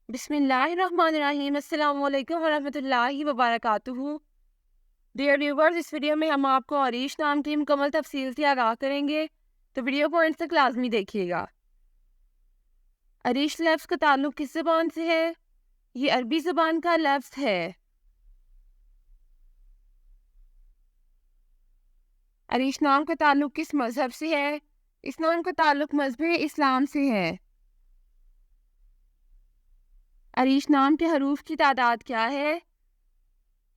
بسم اللہ الرحمن الرحیم۔ السلام علیکم ورحمۃ اللہ وبرکاتہ۔ ڈیئر ویورز، اس ویڈیو میں ہم آپ کو عریش نام کی مکمل تفصیل سے آگاہ کریں گے، تو ویڈیو کو اینڈ تک لازمی دیکھیے گا۔ عریش لفظ کا تعلق کس زبان سے ہے؟ یہ عربی زبان کا لفظ ہے۔ عریش نام کا تعلق کس مذہب سے ہے؟ اس نام کا تعلق مذہب اسلام سے ہے۔ عریش نام کے حروف کی تعداد کیا ہے؟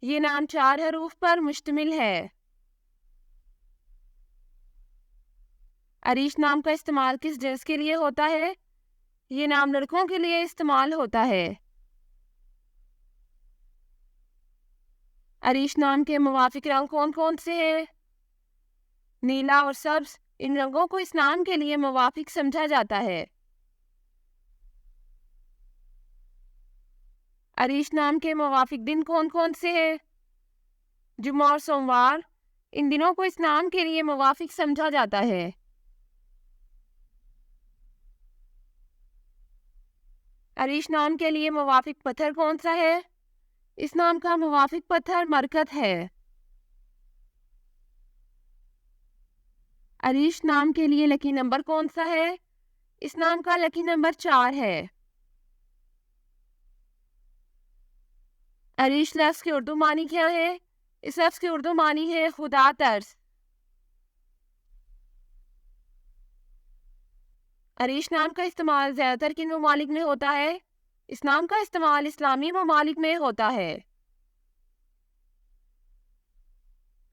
یہ نام 4 حروف پر مشتمل ہے۔ عریش نام کا استعمال کس جنس کے لیے ہوتا ہے؟ یہ نام لڑکوں کے لیے استعمال ہوتا ہے۔ عریش نام کے موافق رنگ کون کون سے ہیں؟ نیلا اور سبز، ان رنگوں کو اس نام کے لیے موافق سمجھا جاتا ہے۔ عریش نام کے موافق دن کون کون سے ہیں؟ جمعہ اور سوموار، ان دنوں کو اس نام کے لیے موافق سمجھا جاتا ہے۔ عریش نام کے لیے موافق پتھر کون سا ہے؟ اس نام کا موافق پتھر مرکت ہے۔ عریش نام کے لیے لکی نمبر کون سا ہے؟ اس نام کا لکی نمبر 4 ہے۔ عریش لفظ کے اردو معنی کیا ہے؟ اس لفظ کے اردو معنی ہے خدا ترس۔ عریش نام کا استعمال زیادہ تر کن ممالک میں ہوتا ہے؟ اس نام کا استعمال اسلامی ممالک میں ہوتا ہے۔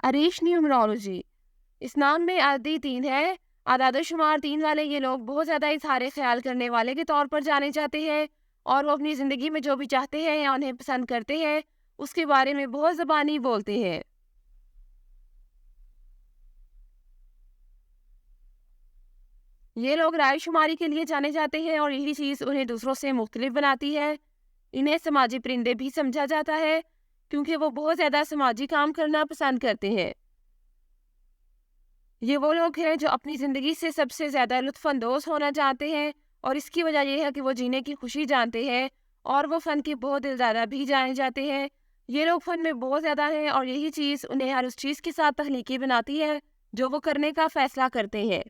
عریش نیومرولوجی، اس نام میں عددی 3 ہے۔ اعداد و شمار 3 والے یہ لوگ بہت زیادہ اظہار خیال کرنے والے کے طور پر جانے جاتے ہیں، اور وہ اپنی زندگی میں جو بھی چاہتے ہیں یا انہیں پسند کرتے ہیں اس کے بارے میں بہت زبانی بولتے ہیں۔ یہ لوگ رائے شماری کے لیے جانے جاتے ہیں، اور یہی چیز انہیں دوسروں سے مختلف بناتی ہے۔ انہیں سماجی پرندے بھی سمجھا جاتا ہے، کیونکہ وہ بہت زیادہ سماجی کام کرنا پسند کرتے ہیں۔ یہ وہ لوگ ہیں جو اپنی زندگی سے سب سے زیادہ لطف اندوز ہونا چاہتے ہیں، اور اس کی وجہ یہ ہے کہ وہ جینے کی خوشی جانتے ہیں، اور وہ فن کے بہت دلدادہ بھی جانے جاتے ہیں۔ یہ لوگ فن میں بہت زیادہ ہیں، اور یہی چیز انہیں ہر اس چیز کے ساتھ تخلیقی بناتی ہے جو وہ کرنے کا فیصلہ کرتے ہیں۔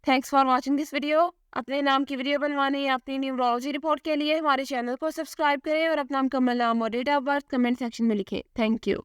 Thanks for watching this video. اپنے نام کی ویڈیو بنوانے یا اپنی نیومرولوجی رپورٹ کے لیے ہمارے چینل کو سبسکرائب کریں، اور اپنا مکمل نام اور date of birth comment section میں لکھیں۔ Thank you.